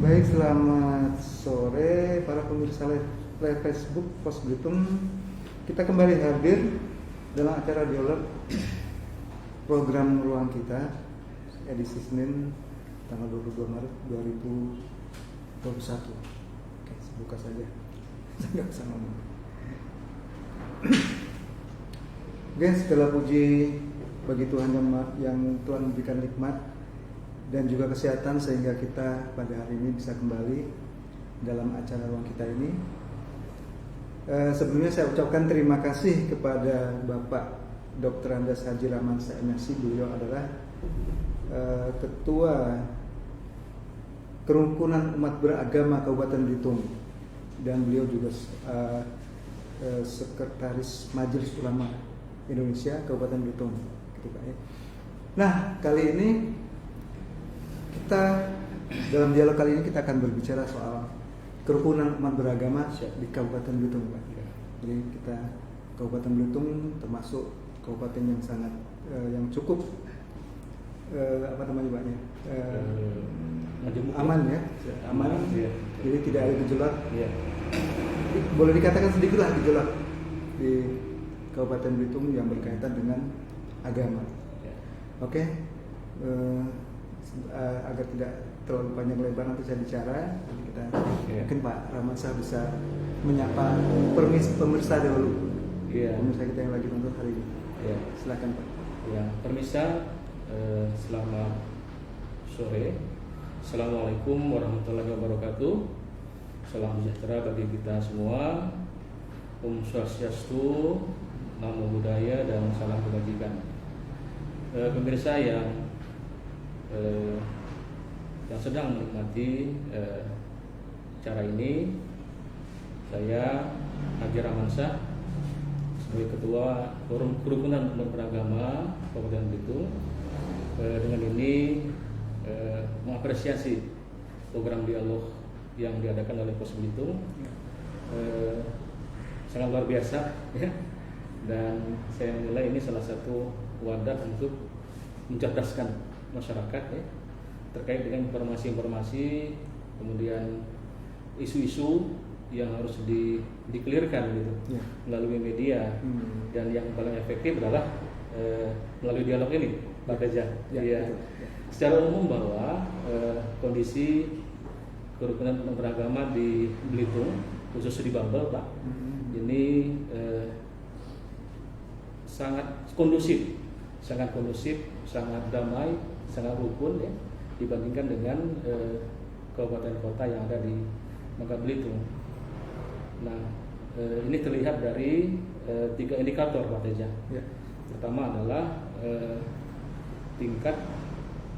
Baik, selamat sore para pemirsa live Facebook Pos Belitung. Kita kembali hadir dalam acara dialog program Ruang Kita edisi Senin tanggal 22 Maret 2021. Oke, buka saja. Saya nggak bisa ngomong. Oke, segala puji bagi Tuhan yang Tuhan memberikan nikmat dan juga kesehatan sehingga kita pada hari ini bisa kembali dalam acara Ruang Kita ini. Sebelumnya saya ucapkan terima kasih kepada Bapak Dr. Andes Haji Ramansyah MSc. Beliau adalah Ketua Kerukunan Umat Beragama Kabupaten Belitung dan beliau juga Sekretaris Majelis Ulama Indonesia Kabupaten Belitung. Nah, kali ini kita dalam dialog kali ini kita akan berbicara soal kerukunan umat beragama di Kabupaten Belitung, Pak. Jadi kita Kabupaten Belitung termasuk kabupaten yang sangat yang cukup aman ya, aman. Jadi tidak ada gejolak. Boleh dikatakan sedikitlah gejolak di Kabupaten Belitung yang berkaitan dengan agama. Oke. Agar tidak terlalu panjang lebar nanti saya bicara, kita mungkin Pak Ramansyah bisa menyapa pemirsa dahulu. Pemirsa kita yang lagi nonton hari ini. Silakan Pak. Pemirsa, selamat sore. Assalamualaikum warahmatullahi wabarakatuh. Salam sejahtera bagi kita semua. Om Swastiastu, Namo Buddhaya, dan salam kebajikan. Pemirsa yang sedang menikmati acara ini, saya Haji Ramansyah sebagai Ketua Kerukunan Umat Beragama Kabupaten Belitung dengan ini mengapresiasi program dialog yang diadakan oleh Pos Belitung. Sangat luar biasa ya, dan saya menilai ini salah satu wadah untuk mencerdaskan masyarakat ya, terkait dengan informasi-informasi, kemudian isu-isu yang harus dikelirkan gitu melalui media. Dan yang paling efektif adalah melalui dialog ini, Pak Teja. Secara umum bahwa kondisi kerukunan beragama di Belitung, khusus di Babel, Pak, ini sangat kondusif, sangat damai, sangat rukun ya, dibandingkan dengan kabupaten kota yang ada di Bangka Belitung. Nah, ini terlihat dari 3 indikator, Pak Teja. Pertama adalah tingkat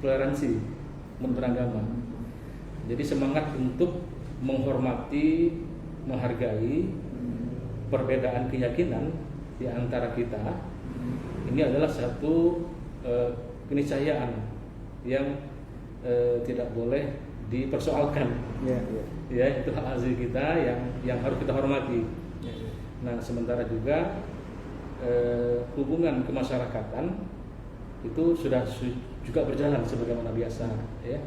toleransi beragama. Jadi semangat untuk menghormati, menghargai perbedaan keyakinan di antara kita. Ini adalah satu keniscayaan yang tidak boleh dipersoalkan. Ya, itu hak asasi kita yang harus kita hormati. Nah, sementara juga hubungan kemasyarakatan itu sudah juga berjalan sebagaimana biasa ya.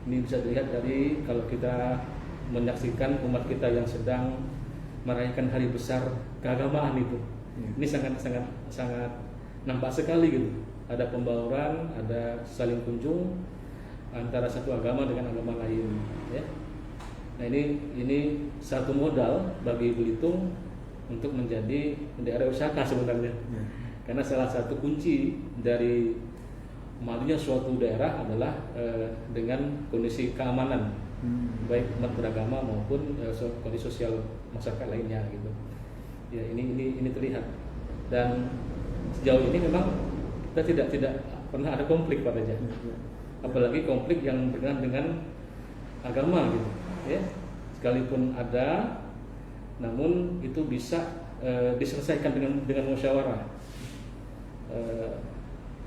Ini bisa dilihat dari kalau kita menyaksikan umat kita yang sedang merayakan hari besar keagamaan itu. Ini sangat nampak sekali gitu. Ada pembauran, ada saling kunjung antara satu agama dengan agama lain ya. Nah, ini satu modal bagi Belitung untuk menjadi daerah wisata sebenarnya. Karena salah satu kunci dari majunya suatu daerah adalah dengan kondisi keamanan, baik umat beragama maupun kondisi sosial masyarakat lainnya gitu. Ya, ini terlihat. Dan sejauh ini memang kita tidak pernah ada konflik, Pak Teja. Apalagi konflik yang berkenaan dengan agama gitu ya. Sekalipun ada, namun itu bisa diselesaikan dengan musyawarah.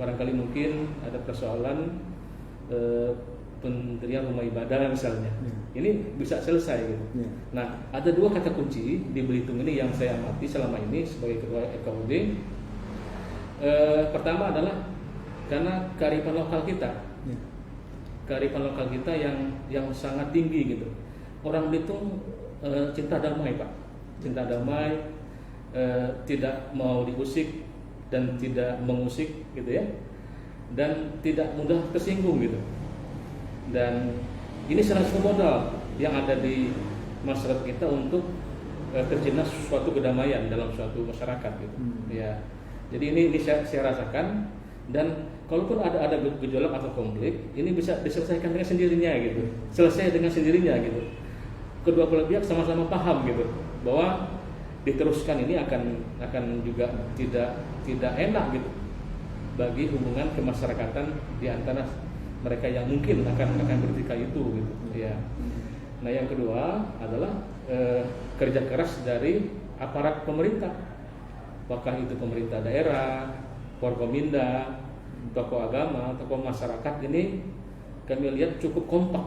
Barangkali mungkin ada persoalan pendirian rumah ibadah misalnya. Ini bisa selesai gitu. Nah, ada 2 kata kunci di Belitung ini yang saya amati selama ini sebagai ketua RKUD. Pertama adalah karena kearifan lokal kita. kearifan lokal kita yang sangat tinggi gitu. Orang Belitung cinta damai Pak, cinta damai, tidak mau diusik dan tidak mengusik gitu ya, dan tidak mudah tersinggung gitu. Dan ini salah satu modal yang ada di masyarakat kita untuk tercipta suatu kedamaian dalam suatu masyarakat gitu. Ya, jadi ini saya rasakan, dan kalaupun ada gejolak atau konflik, ini bisa diselesaikan dengan sendirinya gitu, selesai dengan sendirinya gitu. Kedua belah pihak sama-sama paham gitu bahwa diteruskan ini akan juga tidak enak gitu bagi hubungan kemasyarakatan di antara mereka yang mungkin akan bertikai itu gitu ya. Nah, yang kedua adalah kerja keras dari aparat pemerintah, apakah itu pemerintah daerah, Forkominda, tokoh agama, tokoh masyarakat. Ini kami lihat cukup kompak,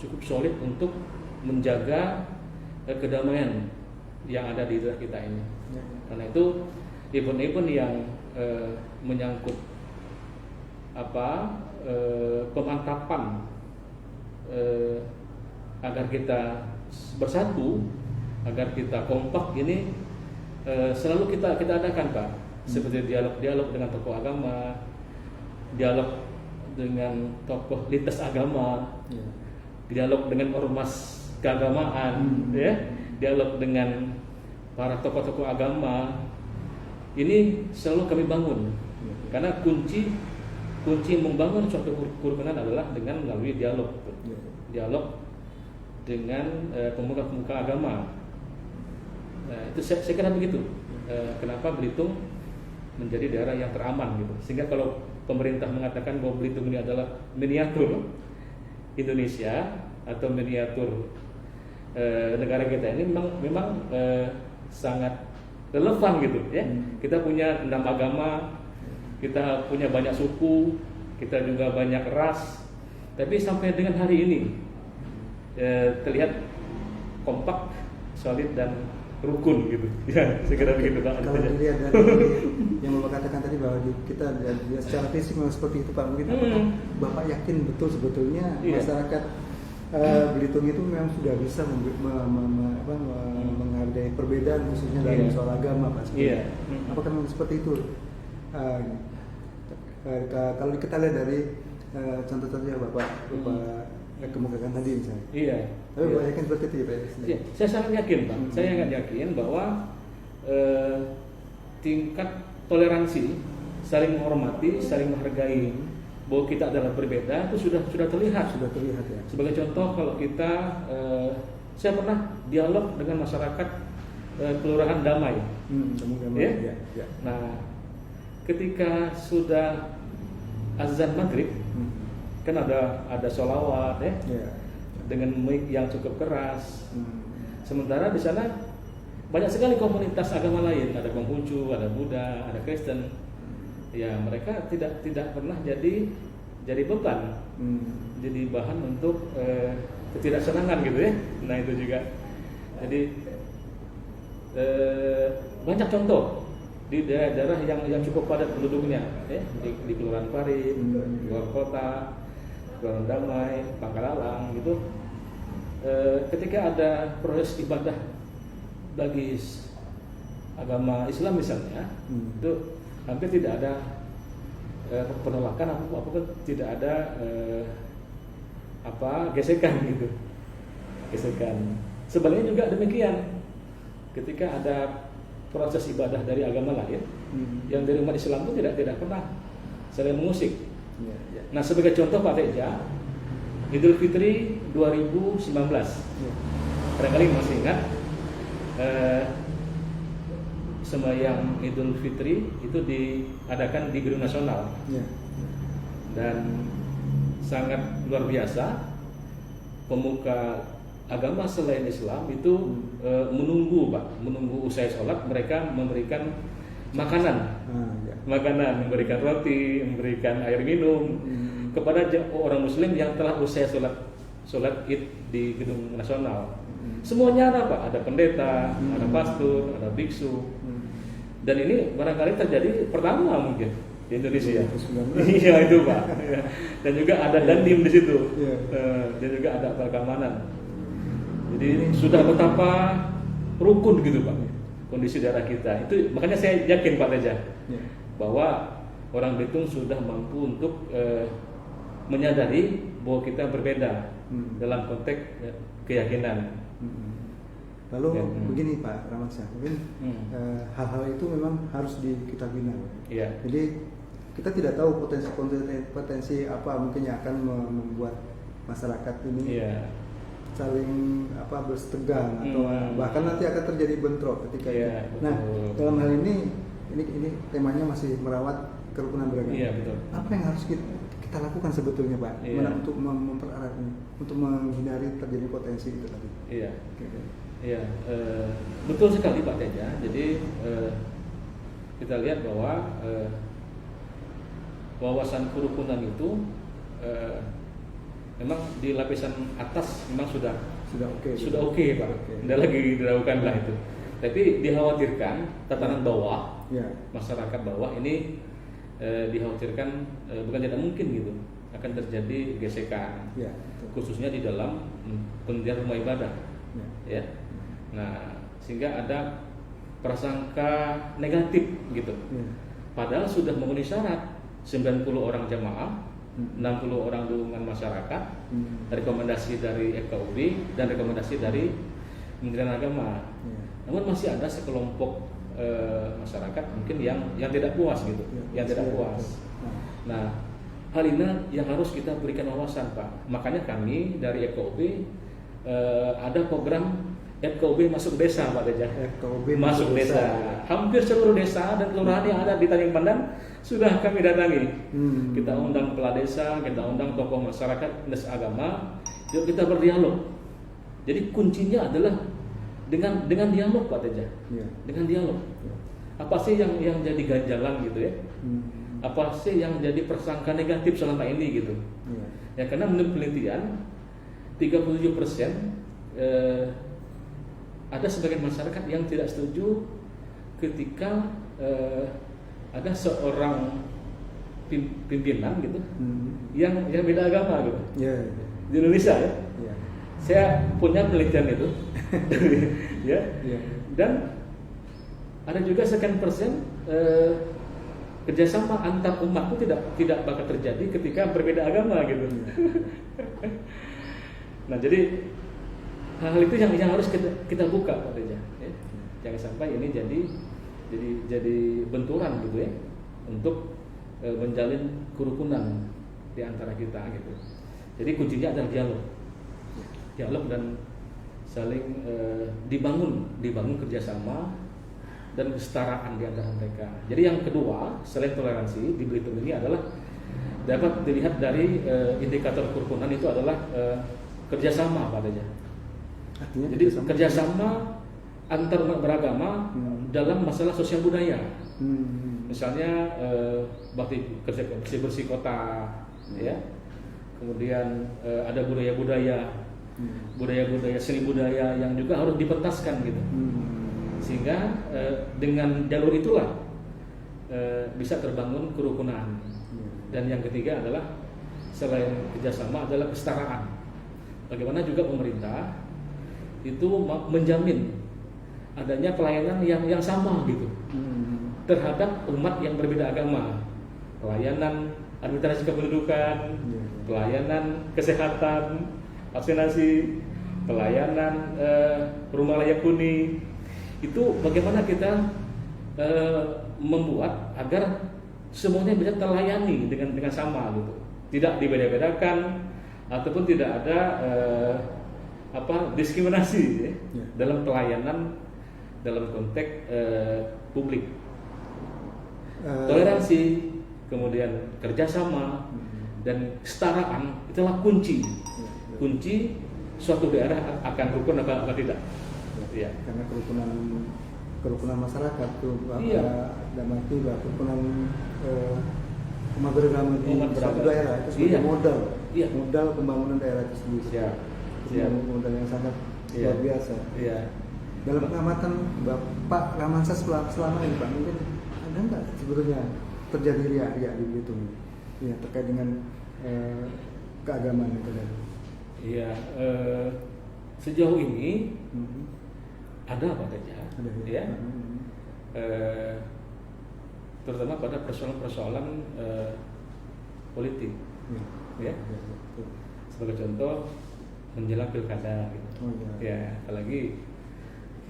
cukup solid untuk menjaga kedamaian yang ada di daerah kita ini. Karena itu event-event yang menyangkut pemantapan agar kita bersatu, agar kita kompak ini selalu kita adakan Pak. Seperti dialog dengan tokoh agama, dialog dengan tokoh lintas agama, dialog dengan ormas keagamaan, ya, dialog dengan para tokoh-tokoh agama. Ini selalu kami bangun, karena kunci membangun suatu kerukunan adalah dengan melalui dialog dengan pemuka-pemuka agama. Nah, itu saya kira begitu. Kenapa Belitung menjadi daerah yang teraman gitu. Sehingga kalau pemerintah mengatakan bahwa Belitung ini adalah miniatur Indonesia atau miniatur negara kita ini memang sangat relevan gitu ya. Kita punya 6 agama, kita punya banyak suku, kita juga banyak ras, tapi sampai dengan hari ini terlihat kompak, solid dan rukun gitu. Ya, saya kira begitu Pak. Kalau dilihat dari yang Bapak katakan tadi bahwa kita dilihat secara fisik memang seperti itu Pak, mungkin apakah Bapak yakin betul sebetulnya masyarakat Belitung itu memang sudah bisa menghargai perbedaan khususnya dalam soal agama Pak? Apakah memang seperti itu? Kalau kita lihat dari contoh-contoh yang Bapak kemukakan tadi misalnya. Tapi Bapak yakin seperti itu ya Pak? Saya sangat yakin Pak. Saya sangat yakin bahwa tingkat toleransi, saling menghormati, saling menghargai bahwa kita adalah berbeda itu sudah terlihat. Ya. Sebagai contoh, kalau kita saya pernah dialog dengan masyarakat Kelurahan Damai. Ya? Nah, ketika sudah azan maghrib, kan ada sholawat ya, dengan mic yang cukup keras. Sementara di sana banyak sekali komunitas agama lain, ada Konghucu, ada Buddha, ada Kristen. Ya, mereka tidak pernah jadi beban, jadi bahan untuk ketidaksenangan gitu ya. Nah, itu juga. Jadi banyak contoh di daerah yang cukup padat penduduknya, ya, di Kelurahan Parit, di luar kota, Kelurahan Damai, Pangkalalang gitu. Ketika ada proses ibadah bagi agama Islam misalnya, itu hampir tidak ada penolakan apapun, tidak ada gesekan gitu, Sebaliknya juga demikian, ketika ada proses ibadah dari agama lain, yang dari umat Islam itu tidak pernah saling mengusik. Nah, sebagai contoh Pak Teja, Idul Fitri 2019, barangkali masih ingat, sembahyang Idul Fitri itu diadakan di Gedung Nasional, dan sangat luar biasa. Pemuka agama selain Islam itu menunggu usai sholat, mereka memberikan makanan, memberikan roti, memberikan air minum kepada orang Muslim yang telah usai sholat Id di Gedung Nasional. Semuanya ada Pak, ada pendeta, ada pastor, ada biksu. Dan ini barangkali terjadi pertama mungkin di Indonesia. 2019. Iya itu Pak. Ya. Dan juga ada Dandim di situ. Iya. Dan juga ada Keamanan. Jadi sudah betapa rukun gitu Pak kondisi daerah kita. Itu makanya saya yakin Pak Teja bahwa orang Belitung sudah mampu untuk menyadari bahwa kita berbeda dalam konteks keyakinan. Lalu begini Pak Ramadsyah, mungkin hal-hal itu memang harus kita bina. Iya. Jadi kita tidak tahu potensi apa mungkin yang akan membuat masyarakat ini saling bersetegang atau bahkan nanti akan terjadi bentrok ketika itu. Nah, dalam hal ini temanya masih merawat kerukunan beragama. Iya, betul. Apa yang harus kita lakukan sebetulnya Pak untuk mempererat ini, untuk menghindari terjadi potensi itu tadi? Iya. Iya, betul sekali Pak Teja. Jadi kita lihat bahwa wawasan kerukunan itu memang di lapisan atas memang sudah oke Pak. Tidak lagi dilakukan lah itu. Tapi dikhawatirkan tatanan bawah, masyarakat bawah ini dikhawatirkan bukan tidak mungkin gitu akan terjadi gesekan, khususnya di dalam pendirian rumah ibadah, ya. Nah, sehingga ada prasangka negatif gitu. Padahal sudah memenuhi syarat 90 orang jamaah, 60 orang dukungan masyarakat, rekomendasi dari FKUB dan rekomendasi dari Kementerian Agama. Namun masih ada sekelompok masyarakat mungkin yang tidak puas gitu, yang tidak puas. Nah, hal ini yang harus kita berikan wawasan Pak. Makanya kami dari FKUB ada program FKUB masuk desa Pak Teja. FKUB masuk desa. Hampir seluruh desa dan kelurahan yang ada di Tanjung Pandan sudah kami datangi. Kita undang kepala desa, kita undang tokoh masyarakat, lintas agama, yuk kita berdialog. Jadi kuncinya adalah dengan dialog Pak Teja. Dengan dialog. Apa sih yang jadi ganjalan gitu ya? Apa sih yang jadi persangka negatif selama ini gitu? Ya karena menurut penelitian 37% ada sebagian masyarakat yang tidak setuju ketika ada seorang pimpinan gitu yang beda agama gitu di Indonesia ya. Saya punya penelitian itu dan ada juga sekian persen kerjasama antar umat itu tidak bakal terjadi ketika berbeda agama gitu. Nah jadi hal-hal itu yang harus kita buka Pak Teja, ya. Jangan sampai ini jadi benturan gitu ya untuk menjalin kerukunan di antara kita gitu. Jadi kuncinya adalah dialog dan saling dibangun kerjasama dan kesetaraan di antara mereka. Jadi yang kedua selain toleransi di Belitung ini adalah dapat dilihat dari indikator kerukunan itu adalah kerjasama Pak Teja. Jadi kerjasama antar umat beragama dalam masalah sosial budaya. Misalnya bakti bersih kota, ya. Kemudian ada budaya-budaya seni budaya yang juga harus dipentaskan gitu. Sehingga dengan jalur itulah bisa terbangun kerukunan. Dan yang ketiga adalah selain kerjasama adalah kesetaraan. Bagaimana juga pemerintah itu menjamin adanya pelayanan yang sama gitu terhadap umat yang berbeda agama, pelayanan administrasi kependudukan, pelayanan kesehatan, vaksinasi, pelayanan rumah layak huni, itu bagaimana kita membuat agar semuanya bisa terlayani dengan sama gitu, tidak dibeda-bedakan ataupun tidak ada diskriminasi ya, dalam pelayanan dalam konteks publik. Toleransi, kemudian kerjasama dan kesetaraan itulah kunci suatu daerah akan rukun apa tidak. Ya. Karena kerukunan masyarakat kerukunan umat beragama di suatu daerah itu sebagai modal pembangunan daerah itu sendiri. Modal yang sangat luar biasa. Dalam pengamatan Bapak Ramansyah selama ini Pak, mungkin ada nggak sebetulnya terjadi riak-riak di Belitung ya terkait dengan keagamaan itu tadi? Iya, sejauh ini Hmm. ada Pak Teja, Ada ya, Hmm. terutama pada persoalan-persoalan politik, ya. Betul. Sebagai contoh menjelang pilkada, gitu. Oh iya. Ya, apalagi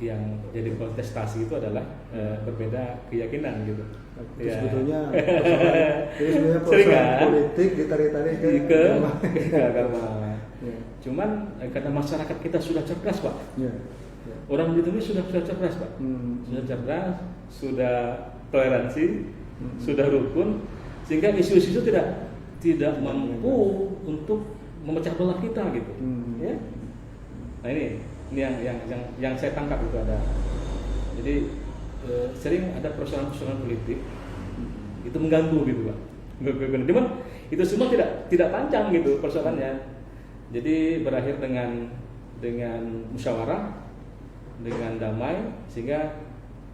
yang jadi kontestasi itu adalah berbeda keyakinan gitu. Itu Ya. sebetulnya Sering persoalan kan? politik ditarik-tarik ke agama. agama. Ya. Cuman karena masyarakat kita sudah cerdas Pak, Ya. Ya. orang Belitung ini sudah cerdas Pak, sudah cerdas, sudah toleransi, sudah rukun, sehingga isu-isu itu tidak mampu untuk memecah belah kita gitu. Ya. Nah ini yang saya tangkap itu ada. Jadi sering ada persoalan-persoalan politik itu mengganggu gitu Pak. Cuman itu semua tidak panjang gitu persoalannya. Jadi berakhir dengan musyawarah, dengan damai, sehingga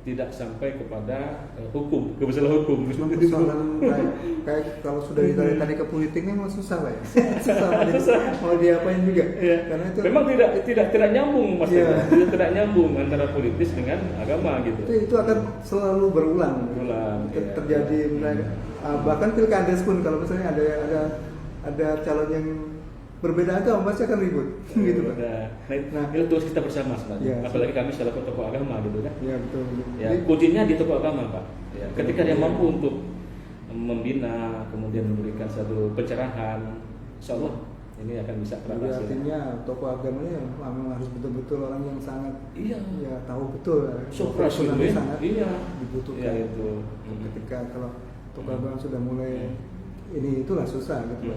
tidak sampai kepada hukum, kebesaran hukum. Persoalan kayak kalau sudah ditarik ke politiknya memang susah Pak ya. susah. Mau diapain juga. Ya. Karena itu memang tidak nyambung Mas. Ya. Tidak nyambung antara politis dengan agama gitu. itu akan selalu berulang. Iya. Terjadi bahkan pilkada pun kalau misalnya ada calon yang berbeda agama pasti akan ribut gitu Pak. Nah, itu tugas kita bersama sebenarnya. Ya, apalagi kami selaku tokoh agama gitu kan. Ya betul. Ya, kuncinya di tokoh agama Pak. Ya, ketika dia mampu untuk membina, kemudian memberikan satu pencerahan, insya Allah ini akan bisa Jadi teratasi. artinya tokoh agamanya memang harus betul-betul orang yang sangat Iya. ya tahu betul Supras gitu profesionalnya ya. sangat Iya. dibutuhkan. Ya, itu. Ketika kalau tokoh agama sudah mulai ini itulah susah gitu.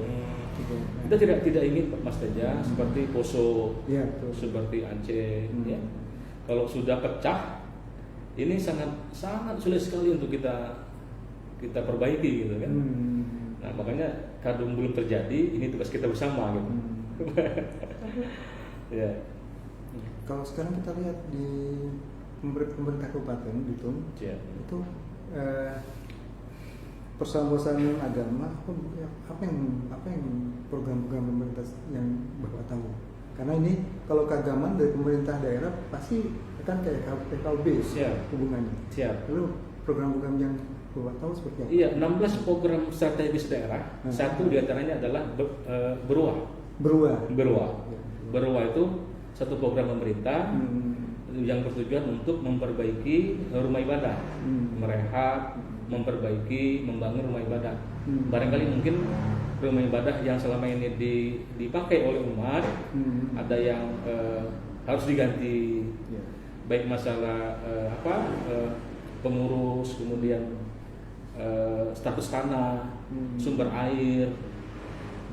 Gitu. Kita tidak ingin Mas Teja seperti Poso, Ya, betul. seperti Aceh, ya. Kalau sudah pecah, ini sangat sulit sekali untuk kita perbaiki gitu kan. Nah makanya kadung belum terjadi, ini tugas kita bersama gitu. Ya. Kalau sekarang kita lihat di pemerintah kabupaten Belitung Ya. itu persoalan agama apa yang program-program pemerintah yang Bapak tahu? Karena ini kalau keagamaan dari pemerintah daerah pasti akan kayak PKB hubungannya. Siap. Lalu program-program yang Bapak tahu seperti apa? Iya, 16 program strategis daerah. Satu diantaranya adalah Berua itu satu program pemerintah yang bertujuan untuk memperbaiki rumah ibadah, merehab, memperbaiki, membangun rumah ibadah. Barangkali mungkin rumah ibadah yang selama ini dipakai oleh umat ada yang harus diganti, baik masalah pengurus, kemudian status tanah, sumber air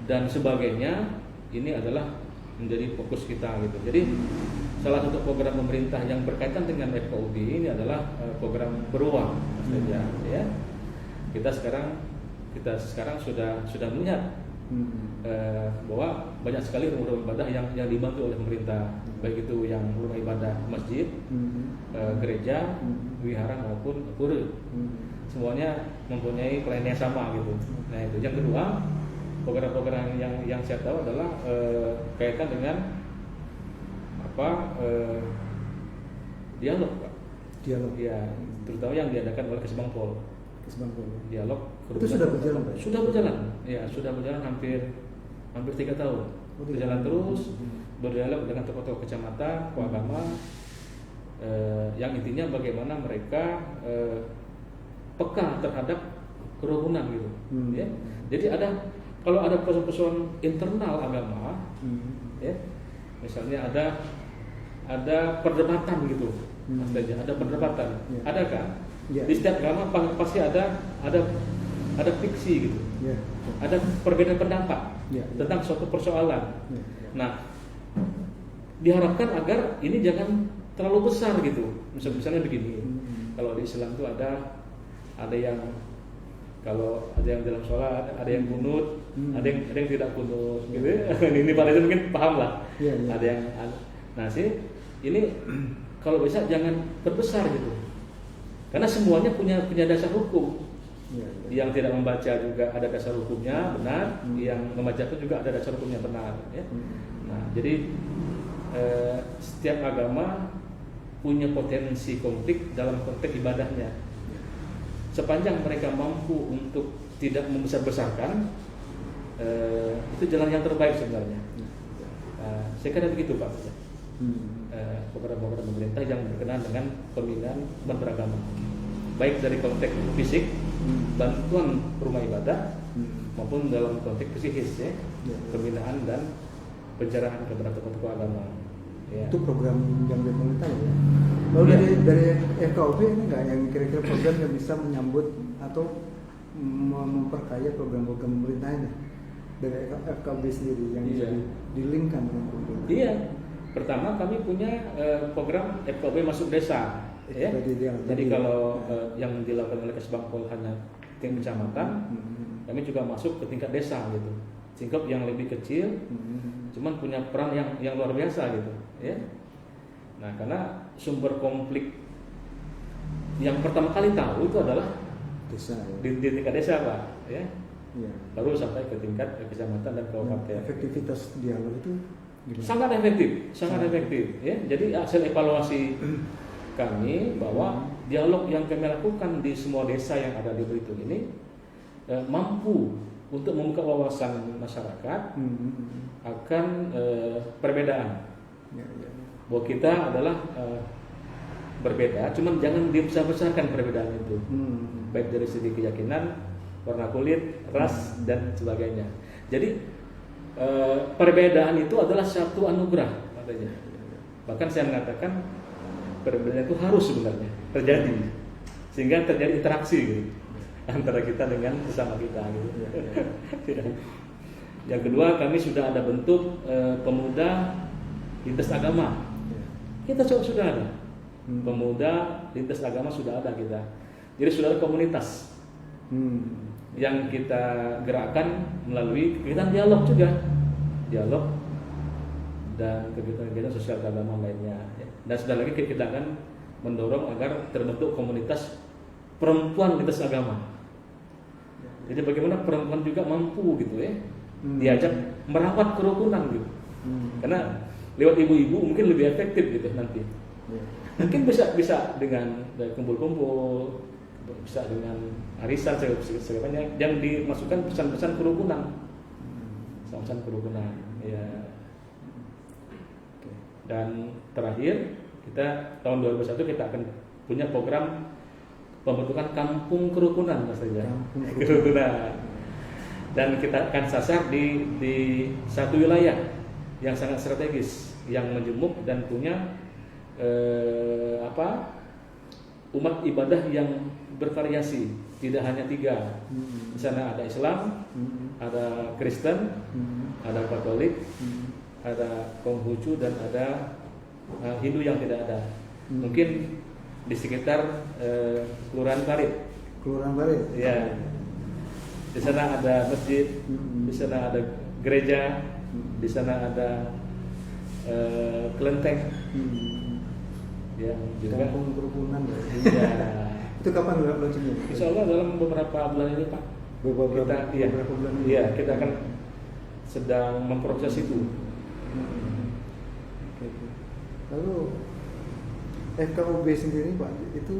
dan sebagainya. Ini adalah menjadi fokus kita gitu. Jadi salah satu program pemerintah yang berkaitan dengan FKUB ini adalah program Berua, ya. Kita sekarang sudah melihat bahwa banyak sekali rumah ibadah yang dibantu oleh pemerintah, baik itu yang rumah ibadah masjid, gereja, wihara maupun pura. Semuanya mempunyai pelayanan yang sama gitu. Nah itu. Yang kedua, program-program yang saya tahu adalah kaitan dengan dialog Pak. Dialog. Ya, terutama yang diadakan oleh Kesbangpol. Dialog. Itu sudah berjalan Pak? Sudah berjalan. Ya, sudah berjalan hampir 3 tahun. Berjalan terus, berdialog dengan tokoh-tokoh kecamatan, tokoh agama, yang intinya bagaimana mereka peka terhadap kerukunan gitu. Ya. Jadi kalau ada persoalan internal agama, ya, misalnya ada perdebatan gitu, ada perdebatan, ada kan? Di setiap agama pasti ada fiksi gitu, ada perbedaan pendapat tentang suatu persoalan. Nah, diharapkan agar ini jangan terlalu besar gitu. Misalnya begini, kalau di Islam itu ada yang kalau ada yang dalam sholat, ada yang kunut, ada yang tidak kunut, gitu. Ini Pak Reza mungkin paham lah. Ada yang, nah sih ini kalau bisa jangan berbesar gitu, karena semuanya punya dasar hukum. Ya, ya. Yang tidak membaca juga ada dasar hukumnya benar, yang membaca pun juga ada dasar hukumnya benar. Ya. Nah, jadi setiap agama punya potensi konflik dalam konteks ibadahnya. Sepanjang mereka mampu untuk tidak membesar-besarkan, itu jalan yang terbaik sebenarnya. Saya kira begitu Pak. Program-program pemerintah yang berkenaan dengan pembinaan umat beragama, baik dari konteks fisik, bantuan rumah ibadah, maupun dalam konteks psikis, ya, pembinaan dan pencerahan kepada tokoh-tokoh agama. Ya. Itu program yang pemerintah ya. Lalu dari FKUB ini nggak yang kira-kira program yang bisa menyambut atau memperkaya program-program pemerintah ini dari FKUB sendiri yang bisa dilingkan dengan pemerintah? Iya. Pertama kami punya program FKUB masuk desa. Ya. Jadi kalau yang dilakukan oleh Kesbangpol hanya tingkat kecamatan, kami juga masuk ke tingkat desa gitu. Singkop yang lebih kecil, cuman punya peran yang luar biasa gitu. Ya. Nah, karena sumber konflik yang pertama kali tahu itu adalah desa, ya. di tingkat desa Pak. Ya. Ya. Baru sampai ke tingkat kecamatan dan kabupaten. Efektivitas dialog itu gimana? Sangat efektif. Ya. Jadi hasil evaluasi kami bahwa dialog yang kami lakukan di semua desa yang ada di Belitung ini mampu untuk membuka wawasan masyarakat akan perbedaan. Bahwa kita adalah berbeda, cuman jangan dibesar-besarkan perbedaan itu, baik dari segi keyakinan, warna kulit, ras dan sebagainya. Jadi perbedaan itu adalah satu anugerah katanya. Bahkan saya mengatakan perbedaan itu harus sebenarnya terjadi, sehingga terjadi interaksi gitu, antara kita dengan sesama kita gitu. Yang kedua, kami sudah ada bentuk pemuda lintas agama. Kita sudah ada pemuda lintas agama, sudah ada kita. Jadi sudah ada komunitas yang kita gerakkan melalui kegiatan dialog juga, dialog dan kegiatan-kegiatan sosial keagamaan lainnya. Dan sudah lagi kita akan mendorong agar terbentuk komunitas perempuan lintas agama. Jadi bagaimana perempuan juga mampu gitu ya, diajak merawat kerukunan gitu. Karena lewat ibu-ibu mungkin lebih efektif gitu nanti. Mungkin bisa dengan kumpul-kumpul, bisa dengan arisan sebagainya yang dimasukkan pesan-pesan kerukunan. Pesan-pesan kerukunan ya. Dan terakhir kita tahun 2021 kita akan punya program pembentukan kampung kerukunan Mas Reza. Kerukunan. Dan kita akan sasar di satu wilayah yang sangat strategis, yang menjemuk dan punya umat ibadah yang bervariasi, tidak hanya 3. Di sana ada Islam, ada Kristen, ada Katolik, ada Konghucu dan ada Hindu yang tidak ada. Mungkin di sekitar Kelurahan Parit. Kelurahan Parit. Ya. Di sana ada masjid, di sana ada gereja, di sana ada kelenteng. Yang juga kampung kerukunan ya. Iya. Itu kapan launchingnya? Insya Allah dalam beberapa bulan ini Pak. Beberapa bulan ini. Iya, kita akan sedang memproses itu. Lalu FKUB sendiri Pak, itu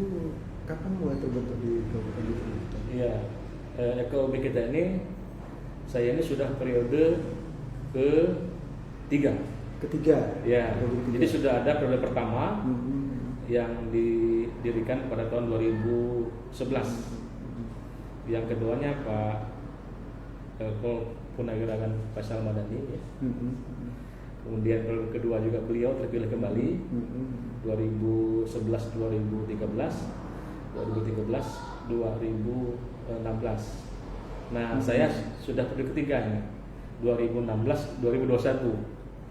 kapan mulai terbentuk di Kabupaten Belitung? Iya, FKUB kita ini, saya ini sudah periode ketiga. Ya, jadi sudah ada periode pertama yang didirikan pada tahun 2011. Yang keduanya Pak Punagirakan Faisal Madani. Ya. Kemudian periode kedua juga beliau terpilih kembali 2011, 2013, 2016. Nah, saya sudah periode ketiganya 2016, 2021.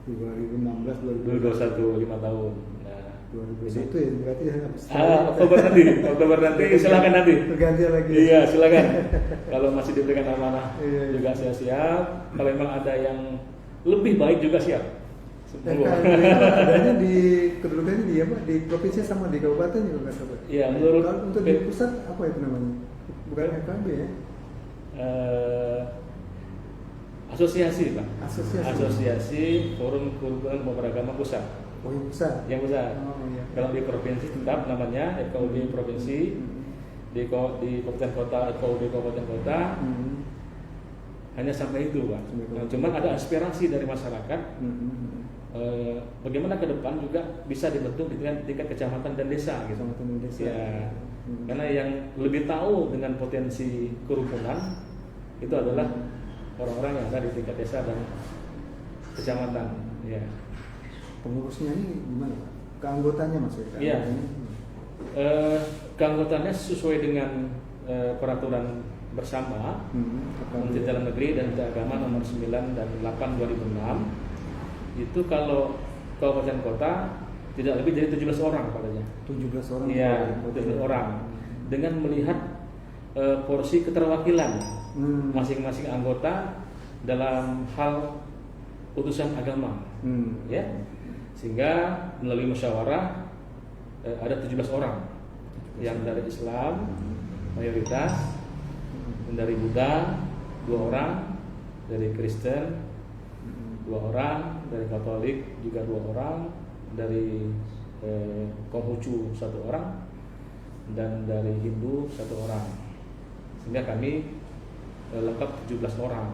2021 5 tahun. Nah, 2021 ya berarti Oktober nanti silakan nanti. Pergantian lagi. Iya, silakan. Kalau masih diberikan amanah juga saya siap. Kalau memang ada yang lebih baik juga siap. Adanya di kedudukannya di apa? Di provinsi sama di kabupaten juga nggak sabar. Iya, menurut kalau untuk di pusat apa itu namanya? Bukan FKB ya? Asosiasi Pak. Asosiasi. Asosiasi Forum Kerukunan Pemuda Agama Pusat. Oh yang besar. Yang besar. Oh iya. Kalau di provinsi tetap namanya FKUB provinsi, di kabupaten kota FKUB kabupaten kota. Hanya sampai itu Pak. Nah, cuman ada aspirasi dari masyarakat. Bagaimana ke depan juga bisa dibentuk di tingkat kecamatan dan desa gitu. Kecamatan dan desa. Ya. Karena yang lebih tahu dengan potensi kerukunan itu adalah orang-orang yang ada di tingkat desa dan kecamatan. Ya. Pengurusnya ini gimana Pak? Keanggotanya maksudnya? Iya. Keanggotaannya sesuai dengan peraturan bersama Menteri Dalam Negeri dan Menteri Agama nomor 9 dan 8 2006. Itu kalau kabupaten kota tidak lebih dari 17 orang padanya. 17 orang. Iya, 17 orang. Dengan melihat porsi keterwakilan masing-masing anggota dalam hal utusan agama. Ya. Sehingga melalui musyawarah ada 17 orang yang dari Islam mayoritas, dari Buddha 2 orang, dari Kristen 2 orang, dari Katolik juga 2 orang, dari Konghucu 1 orang, dan dari Hindu 1 orang. Sehingga kami lengkap 17 orang.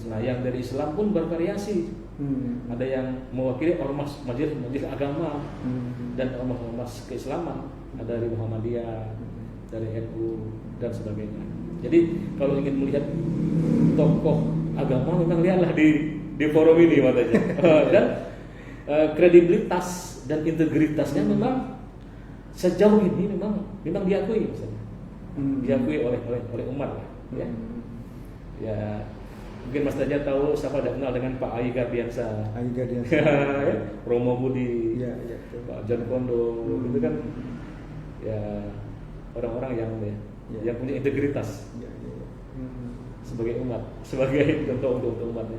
Nah, yang dari Islam pun bervariasi. Ada yang mewakili ormas majelis agama dan ormas keislaman. Ada dari Muhammadiyah, dari NU dan sebagainya. Jadi kalau ingin melihat tokoh agama memang lihatlah di forum ini katanya. Dan kredibilitas dan integritasnya memang sejauh ini memang diakui misalnya. Diakui oleh umat lah, ya. Ya, mungkin Mas Taja tahu siapa tidak kenal dengan Pak Ai Gardiansa. Ai Gardiansa. Ya, Romo Budi. Iya. Pak John Kondo, itu kan ya orang-orang yang punya integritas. Iya. Sebagai umat, sebagai contoh untuk umatnya.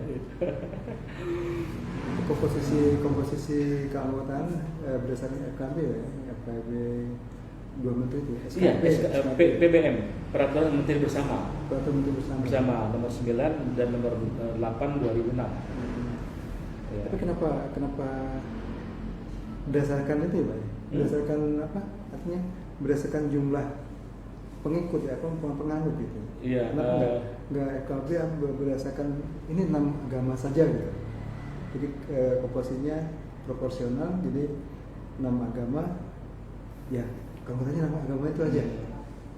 Komposisi keanggotaan berdasarkan FKB ya, FKB 2 menteri itu. Iya, PBM, Peraturan Menteri Bersama. Peraturan Menteri Bersama. Nomor 9 dan nomor 8 2006. Ya. Tapi kenapa berdasarkan itu ya, Pak? Berdasarkan apa? Artinya berdasarkan jumlah pengikut ya, penganut gitu. Iya. Enggak FKB berdasarkan ini 6 agama saja gitu. Jadi komposisinya proporsional, jadi 6 agama ya, keanggotaannya 6 agama itu aja.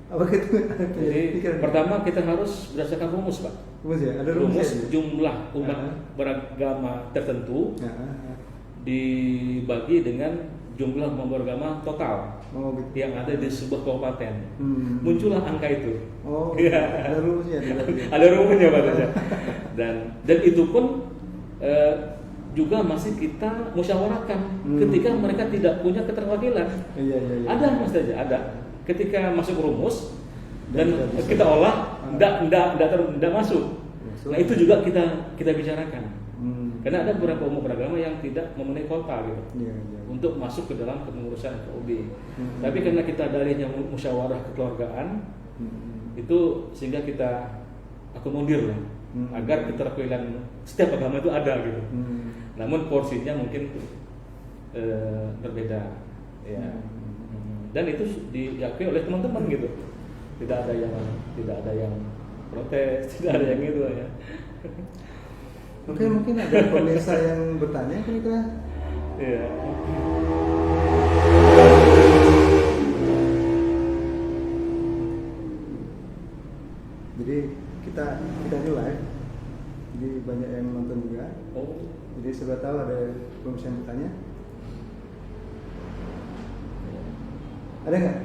Apa gitu? Jadi pertama kita harus berdasarkan rumus, Pak. Rumus ya, ada rumus ya? Jumlah umat beragama tertentu dibagi dengan jumlah umat beragama total gitu. yang ada di sebuah kabupaten. Muncullah angka itu. Oh, ya. Ada rumusnya. Ada rumusnya, Pak. Dan itu pun juga masih kita musyawarahkan ketika mereka tidak punya keterwakilan. Iya. Ada Mas Taja, ada. Ketika masuk rumus dan kita olah, tidak masuk. Nah itu juga kita bicarakan. Karena ada beberapa umat beragama yang tidak memenuhi kuota gitu, untuk masuk ke dalam kepengurusan FKUB. Tapi karena kita darinya musyawarah kekeluargaan, itu sehingga kita akomodir lah, agar keterwakilan setiap agama itu ada gitu. Namun porsinya mungkin berbeda, ya. Dan itu diakui oleh teman-teman gitu. Tidak ada yang protes, tidak ada yang gitu ya. Oke, mungkin ada pemirsa yang bertanya kira-kira. Iya. Jadi kita ini live, jadi banyak yang nonton juga. Jadi sudah tahu ada pemirsa yang bertanya. Ada nggak?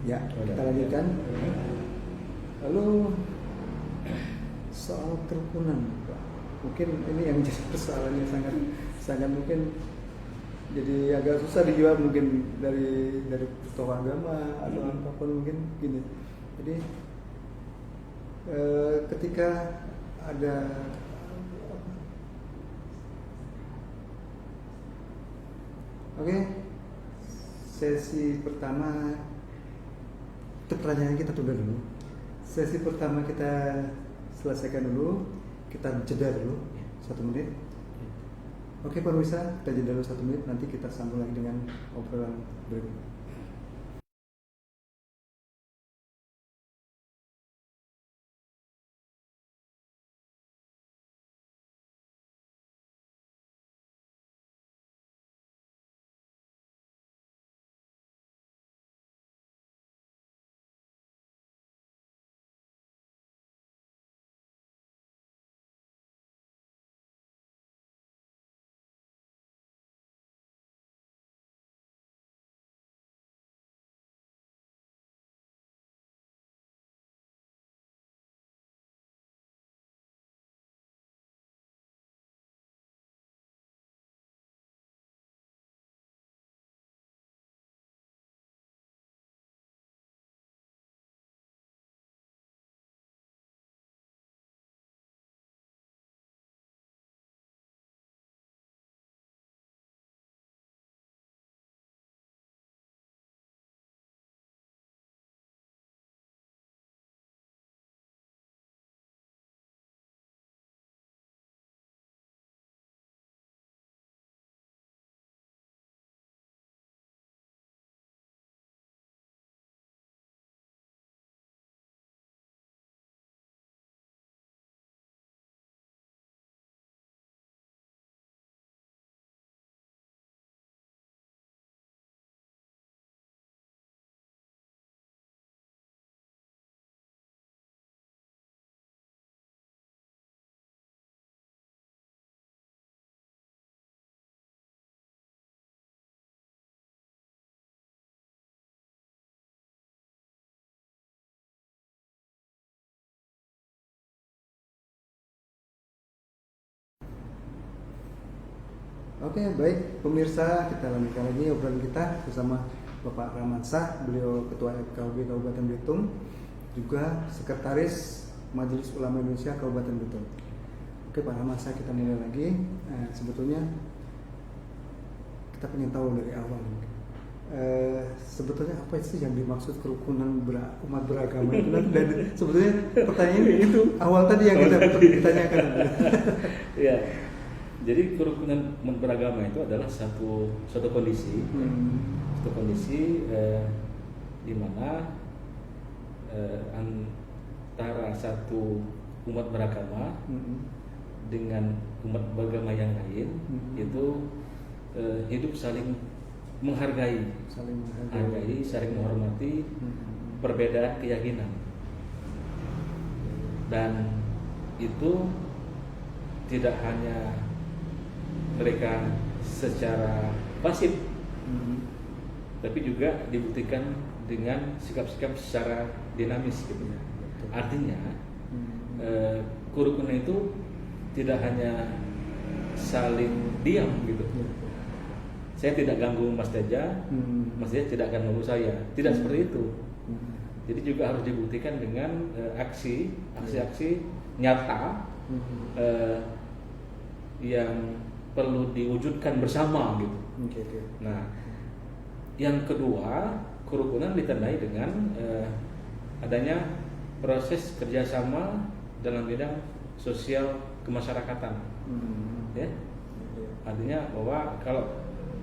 Ya, kita lanjutkan. Lalu soal kerukunan, Pak. Mungkin ini yang jadi persoalannya sangat mungkin jadi agak susah dijawab mungkin dari tokoh agama atau apapun mungkin gini. Jadi ketika ada sesi pertama itu pertanyaan kita tunda dulu. Sesi pertama kita selesaikan dulu, kita jeda dulu 1 menit. Oke pemirsa, kita jeda dulu 1 menit, nanti kita sambung lagi dengan obrolan berikutnya. Oke, baik pemirsa, kita lanjutkan lagi obrolan kita bersama Bapak Ramansyah, beliau Ketua FKUB Kabupaten Belitung, juga Sekretaris Majelis Ulama Indonesia Kabupaten Belitung. Oke Pak Ramansyah, kita mulai lagi. Sebetulnya kita pengen tahu dari awal. Sebetulnya apa sih yang dimaksud kerukunan umat beragama itu? Dan sebetulnya pertanyaan itu awal tadi yang kita ditanyakan. Ya. Jadi kerukunan umat beragama itu adalah satu kondisi, satu kondisi di mana antara satu umat beragama dengan umat beragama yang lain itu hidup saling menghargai, saling menghormati perbedaan keyakinan, dan itu tidak hanya mereka secara pasif, tapi juga dibuktikan dengan sikap-sikap secara dinamis gitu. Artinya kerukunan itu tidak hanya saling diam gitu. Saya tidak ganggu Mas Teja, Mas Teja tidak akan ganggu saya. Tidak seperti itu. Jadi juga harus dibuktikan dengan aksi-aksi nyata yang perlu diwujudkan bersama gitu. Nah, yang kedua, kerukunan ditandai dengan adanya proses kerjasama dalam bidang sosial kemasyarakatan. Ya, artinya bahwa kalau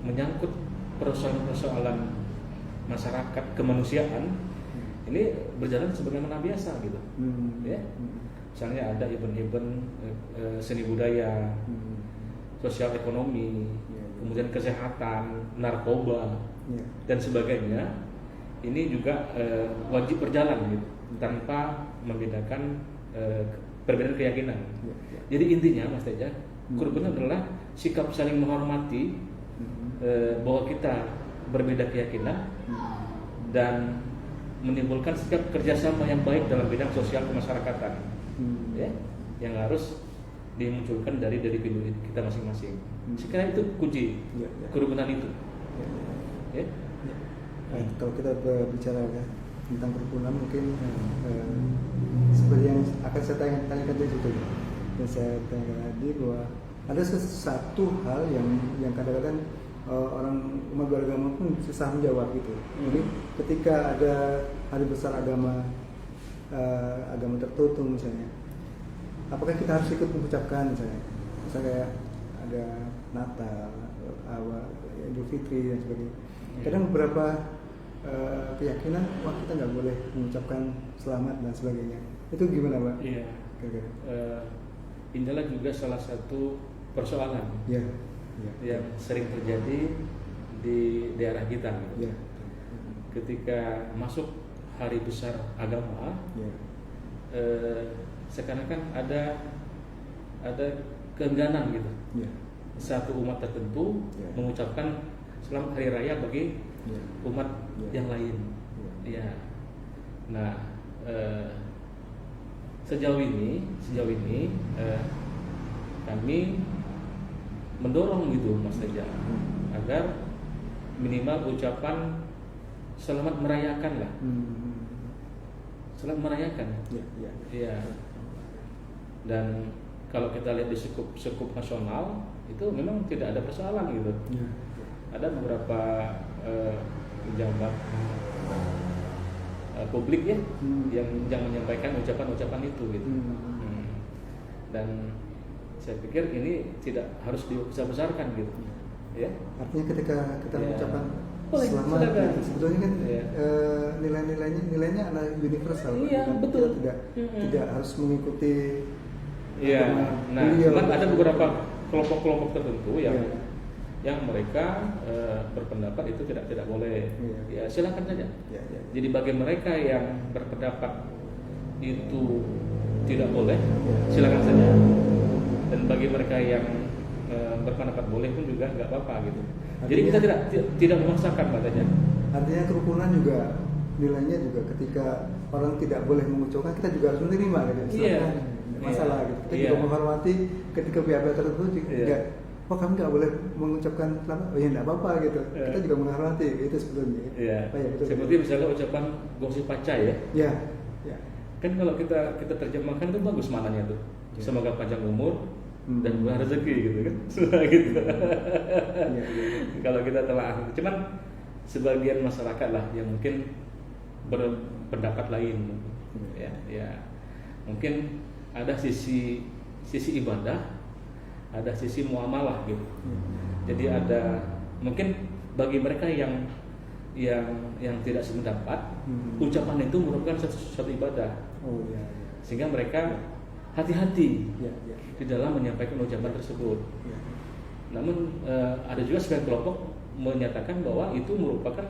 menyangkut persoalan masyarakat kemanusiaan, ini berjalan sebagaimana biasa gitu. Ya, misalnya ada event-event seni budaya, sosial ekonomi, kemudian kesehatan, narkoba, dan sebagainya. Ini juga wajib berjalan gitu, tanpa membedakan perbedaan keyakinan. Jadi intinya Mas Teja, kerukunan adalah sikap saling menghormati bahwa kita berbeda keyakinan dan menimbulkan sikap kerjasama yang baik dalam bidang sosial kemasyarakatan, ya, yang harus dimunculkan dari individu kita masing-masing. Sekiranya itu kunci kerukunan itu. Ya. Kalau kita berbicara tentang kerukunan, mungkin seperti yang akan saya tanyakan tadi itu, yang saya tanyakan tadi, bahwa ada sesuatu hal yang kadang-kadang orang umat beragama pun susah menjawab gitu. Jadi ketika ada hari besar agama tertentu misalnya, apakah kita harus ikut mengucapkan misalnya kayak ada Natal, Idul Fitri dan sebagainya. Kadang beberapa keyakinan kita nggak boleh mengucapkan selamat dan sebagainya. Itu gimana, Pak? Iya. Inilah juga salah satu persoalan yang sering terjadi di daerah kita. Gitu. Ketika masuk hari besar agama, sekarang kan ada keengganan gitu. Satu umat tertentu mengucapkan selamat hari raya bagi umat yang lain. Nah, sejauh ini kami mendorong gitu Mas Teja agar minimal ucapan selamat merayakan lah. Selamat merayakan. Dan kalau kita lihat di skup nasional itu memang tidak ada persoalan gitu. Ada beberapa pejabat publik yang menyampaikan ucapan-ucapan itu gitu. Dan saya pikir ini tidak harus dibesar-besarkan gitu. Ya. Artinya ketika kita mengucapkan selamat gitu, sebetulnya kan nilainya adalah universal. Betul. Tidak harus mengikuti. Nah, cuman ada beberapa kelompok-kelompok tertentu yang mereka berpendapat itu tidak boleh. Ya silakan saja. Jadi bagi mereka yang berpendapat itu tidak boleh, silakan saja. Dan bagi mereka yang berpendapat boleh pun juga nggak apa-apa gitu. Jadi kita tidak memaksakan katanya. Artinya kerukunan juga nilainya juga ketika orang tidak boleh mengucapkan, kita juga harus menerima gitu. Masalah gitu. Kita juga menghormati ketika pihak-pihak tertentu juga. Kami nggak boleh mengucapkan selamat, ya nggak apa-apa gitu. Kita juga menghormati itu sebetulnya. Seperti misalnya ucapan gongsi pacai ya. Kan kalau kita terjemahkan itu bagus maknanya tuh. Semoga panjang umur dan murah rezeki gitu kan. Gitu. Kalau kita telah, cuman sebagian masyarakat lah yang mungkin berpendapat lain. Mungkin ada sisi ibadah, ada sisi muamalah gitu. Jadi ada mungkin bagi mereka yang tidak sependapat, ucapan itu merupakan suatu ibadah. Sehingga mereka hati-hati di dalam menyampaikan ucapan tersebut. Namun ada juga sebagian kelompok menyatakan bahwa itu merupakan